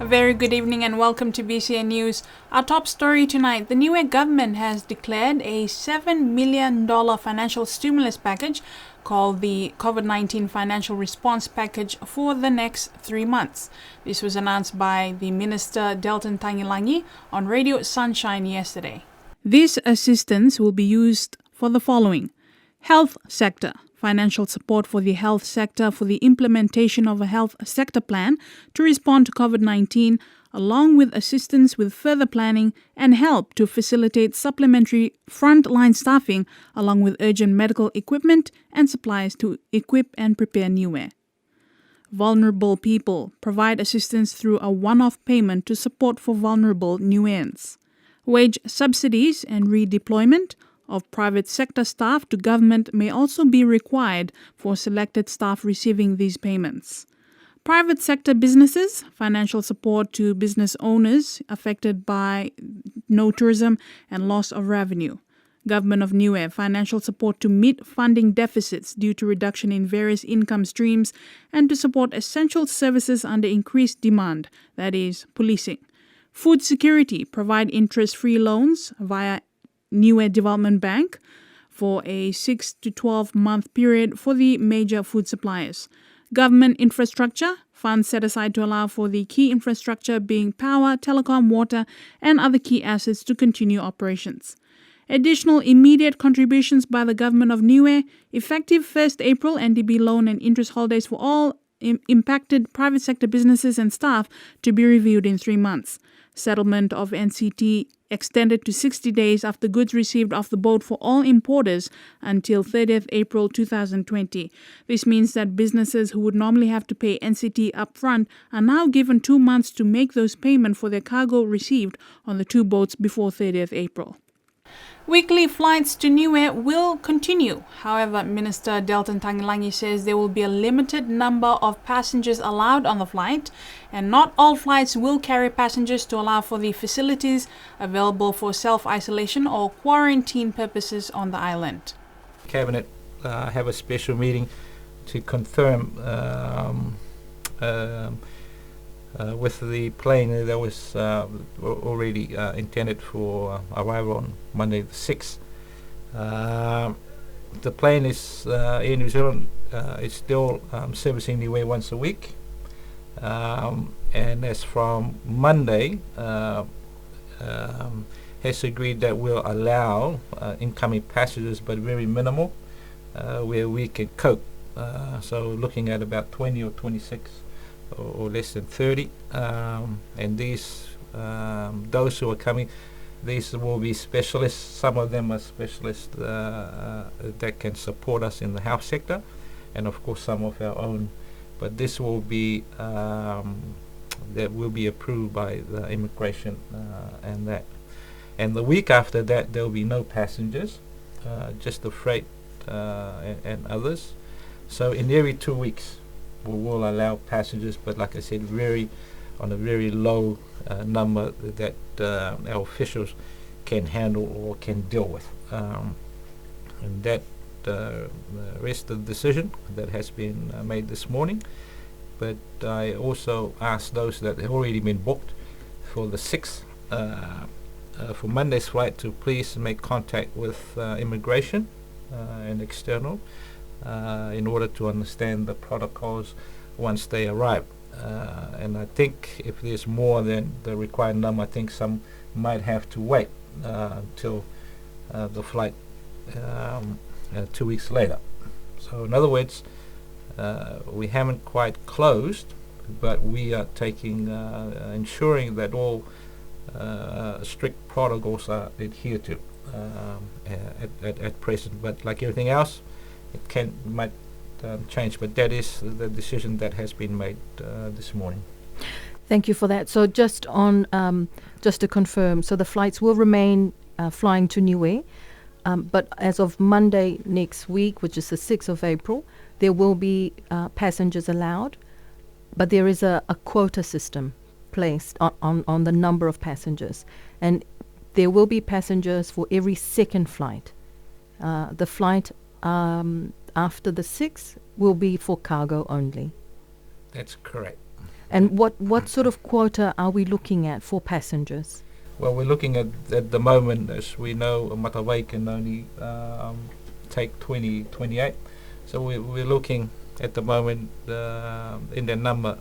very good evening and welcome to BCN News. Our top story tonight, the Niue government has declared a $7 million financial stimulus package called the COVID-19 Financial Response Package for the next 3 months. This was announced by the Minister Delton Tangilangi on Radio Sunshine yesterday. This assistance will be used for the following: health sector, financial support for the health sector for the implementation of a health sector plan to respond to COVID-19, along with assistance with further planning and help to facilitate supplementary frontline staffing, along with urgent medical equipment and supplies to equip and prepare Niue. Vulnerable people, provide assistance through a one-off payment to support for vulnerable Niueans. Wage subsidies and redeployment of private sector staff to government may also be required for selected staff receiving these payments. Private sector businesses, financial support to business owners affected by no tourism and loss of revenue. Government of Niue, financial support to meet funding deficits due to reduction in various income streams and to support essential services under increased demand, that is, policing. Food security, provide interest-free loans via Niue Development Bank for a 6 to 12 month period for the major food suppliers. Government infrastructure, funds set aside to allow for the key infrastructure being power, telecom, water, and other key assets to continue operations. Additional immediate contributions by the Government of Niue, effective 1st April, NDB loan and interest holidays for all impacted private sector businesses and staff to be reviewed in 3 months. Settlement of NCT extended to 60 days after goods received off the boat for all importers until 30th April 2020. This means that businesses who would normally have to pay NCT upfront are now given 2 months to make those payments for their cargo received on the 2 boats before 30th April. Weekly flights to Niue will continue. However, Minister Delton Tangilangi says there will be a limited number of passengers allowed on the flight, and not all flights will carry passengers to allow for the facilities available for self-isolation or quarantine purposes on the island. Cabinet have a special meeting to confirm with the plane that was already intended for arrival on Monday the 6th. The plane is in New Zealand is still servicing Niue once a week, and as from Monday has agreed that we'll allow incoming passengers, but very minimal, where we can cope. So looking at about 20 or 26 or less than 30, and these those who are coming, these will be specialists. Some of them are specialists that can support us in the health sector, and of course some of our own, but this will be that will be approved by the immigration and the week after that there will be no passengers, just the freight and others. So in every 2 weeks we will allow passengers, but like I said, on a very low number that our officials can handle or can deal with. And that the rest of the decision that has been made this morning. But I also asked those that have already been booked for the 6th, for Monday's flight, to please make contact with immigration and external, in order to understand the protocols once they arrive. And I think if there's more than the required number, I think some might have to wait until the flight 2 weeks later. So in other words, we haven't quite closed, but we are taking ensuring that all strict protocols are adhered to at present. But like everything else, it might change, but that is the decision that has been made this morning. Thank you for that. So just to confirm, so the flights will remain flying to Niue, but as of Monday next week, which is the 6th of April, there will be passengers allowed, but there is a quota system placed on the number of passengers, and there will be passengers for every second flight. The flight after the 6th will be for cargo only. That's correct. And what sort of quota are we looking at for passengers? Well, we're looking at the moment, as we know, Matawai can only take 28. So we're looking at the moment in the number,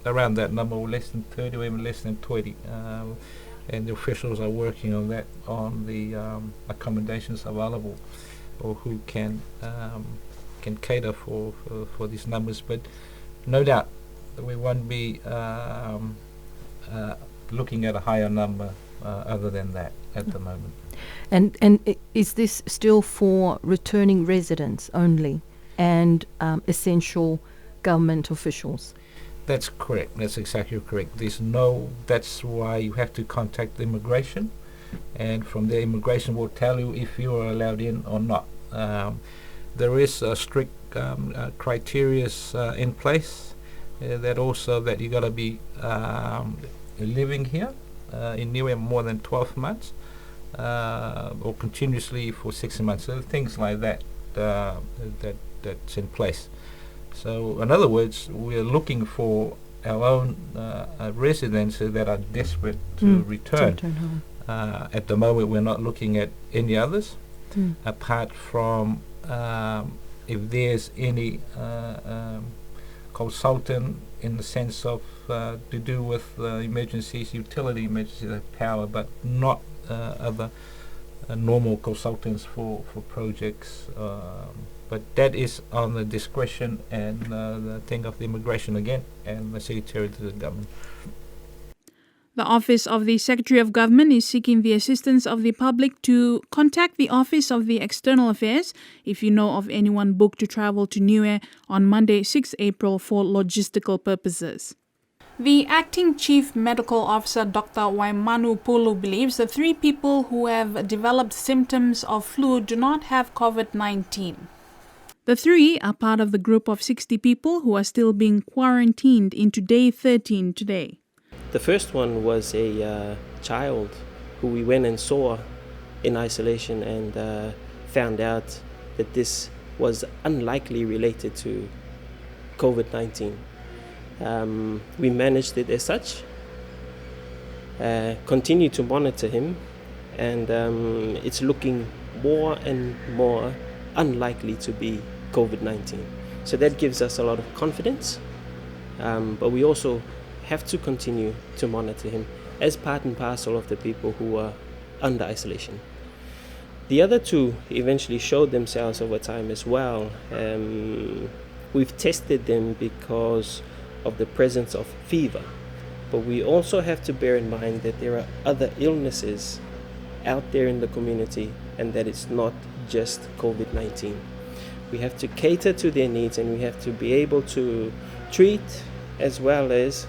around that number, or less than 30 or even less than 20. And the officials are working on that, on the accommodations available, or who can cater for these numbers. But no doubt we won't be looking at a higher number other than that at the moment. And is this still for returning residents only and essential government officials? That's correct. That's exactly correct. That's why you have to contact immigration, and from there immigration will tell you if you are allowed in or not. There is strict criteria in place that you got to be living here in Niue more than 12 months or continuously for 6 months. So things like that that's in place. So in other words, we're looking for our own residents that are desperate to return. Home. At the moment, we're not looking at any others, apart from if there's any consultant in the sense of to do with emergencies, utility emergencies of power, but not other normal consultants for projects. But that is on the discretion and the thing of the immigration again, and the Secretary to the Government. The Office of the Secretary of Government is seeking the assistance of the public to contact the Office of the External Affairs if you know of anyone booked to travel to Niue on Monday, 6 April for logistical purposes. The Acting Chief Medical Officer Dr. Waimanu Pulu believes the 3 people who have developed symptoms of flu do not have COVID-19. The 3 are part of the group of 60 people who are still being quarantined into day 13 today. The first one was a child who we went and saw in isolation and found out that this was unlikely related to COVID-19. We managed it as such, continue to monitor him, and it's looking more and more unlikely to be COVID-19. So that gives us a lot of confidence, but we also have to continue to monitor him as part and parcel of the people who are under isolation. The other 2 eventually showed themselves over time as well. We've tested them because of the presence of fever, but we also have to bear in mind that there are other illnesses out there in the community and that it's not just COVID-19. We have to cater to their needs, and we have to be able to treat as well as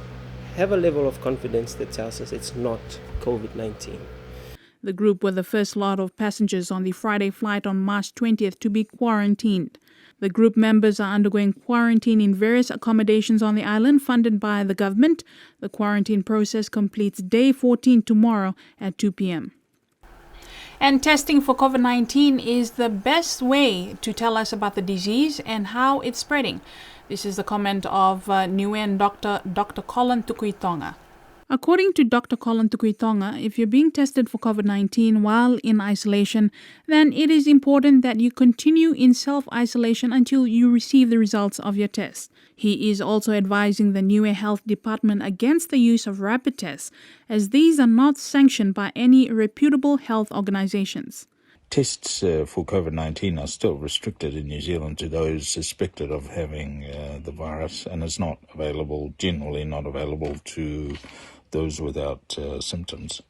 have a level of confidence that tells us it's not COVID-19. The group were the first lot of passengers on the Friday flight on March 20th to be quarantined. The group members are undergoing quarantine in various accommodations on the island funded by the government. The quarantine process completes day 14 tomorrow at 2 p.m. And testing for COVID-19 is the best way to tell us about the disease and how it's spreading. This is the comment of Niuean Dr. Colin Tukuitonga. According to Dr. Colin Tukuitonga, if you're being tested for COVID-19 while in isolation, then it is important that you continue in self-isolation until you receive the results of your test. He is also advising the Niue Health Department against the use of rapid tests, as these are not sanctioned by any reputable health organizations. Tests for COVID-19 are still restricted in New Zealand to those suspected of having the virus, and it's not available, generally not available to those without symptoms.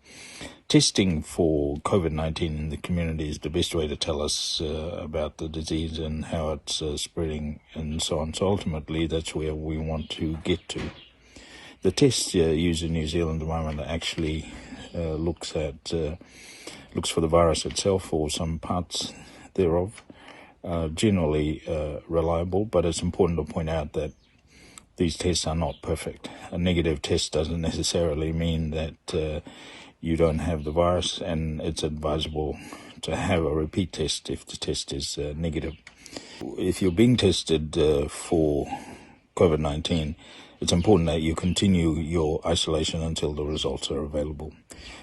Testing for COVID-19 in the community is the best way to tell us about the disease and how it's spreading and so on. So ultimately, that's where we want to get to. The test used in New Zealand at the moment actually looks for the virus itself or some parts thereof. Generally reliable, but it's important to point out that these tests are not perfect. A negative test doesn't necessarily mean that you don't have the virus, and it's advisable to have a repeat test if the test is negative. If you're being tested for COVID-19 it's important that you continue your isolation until the results are available.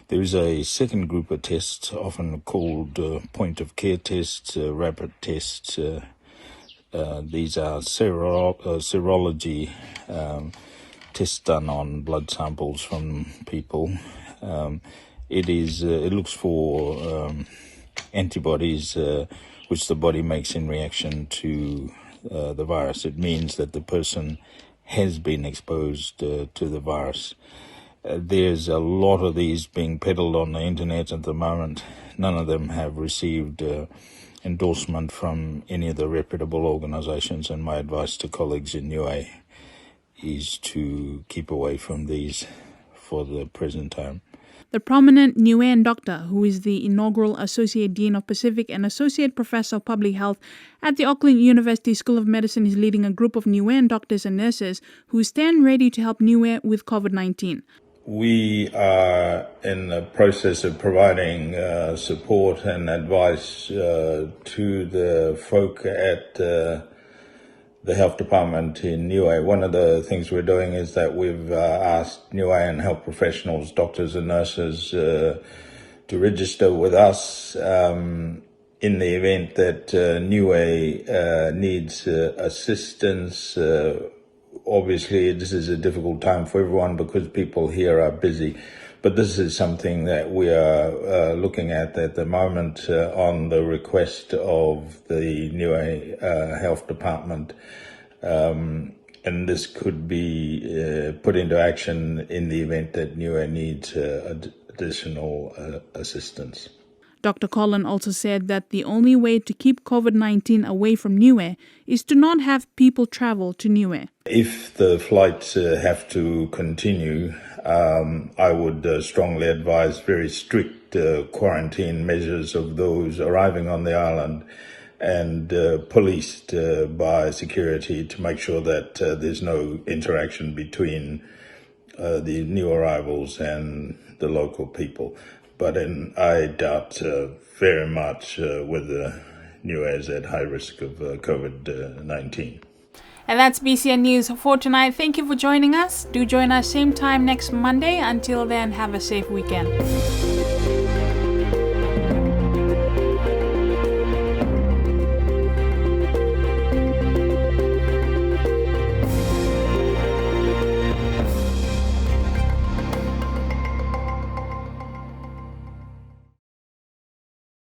There is a second group of tests, often called point-of-care tests, rapid tests. These are serology tests done on blood samples from people. It looks for antibodies which the body makes in reaction to the virus. It means that the person has been exposed to the virus. There's a lot of these being peddled on the internet at the moment. None of them have received endorsement from any of the reputable organisations, and my advice to colleagues in Niue is to keep away from these for the present time. The prominent Niuean doctor, who is the inaugural Associate Dean of Pacific and Associate Professor of Public Health at the Auckland University School of Medicine, is leading a group of Niuean doctors and nurses who stand ready to help Niue with COVID-19. We are in the process of providing support and advice to the folk at the health department in Niue. One of the things we're doing is that we've asked Niuean health professionals, doctors and nurses to register with us in the event that Niue needs assistance. Obviously, this is a difficult time for everyone because people here are busy. But this is something that we are looking at the moment on the request of the Niue Health Department. And this could be put into action in the event that Niue needs additional assistance. Dr. Colin also said that the only way to keep COVID-19 away from Niue is to not have people travel to Niue. If the flights have to continue, I would strongly advise very strict quarantine measures of those arriving on the island and policed by security to make sure that there's no interaction between the new arrivals and the local people. But I doubt very much whether Niue is at high risk of COVID-19. And that's BCN News for tonight. Thank you for joining us. Do join us same time next Monday. Until then, have a safe weekend.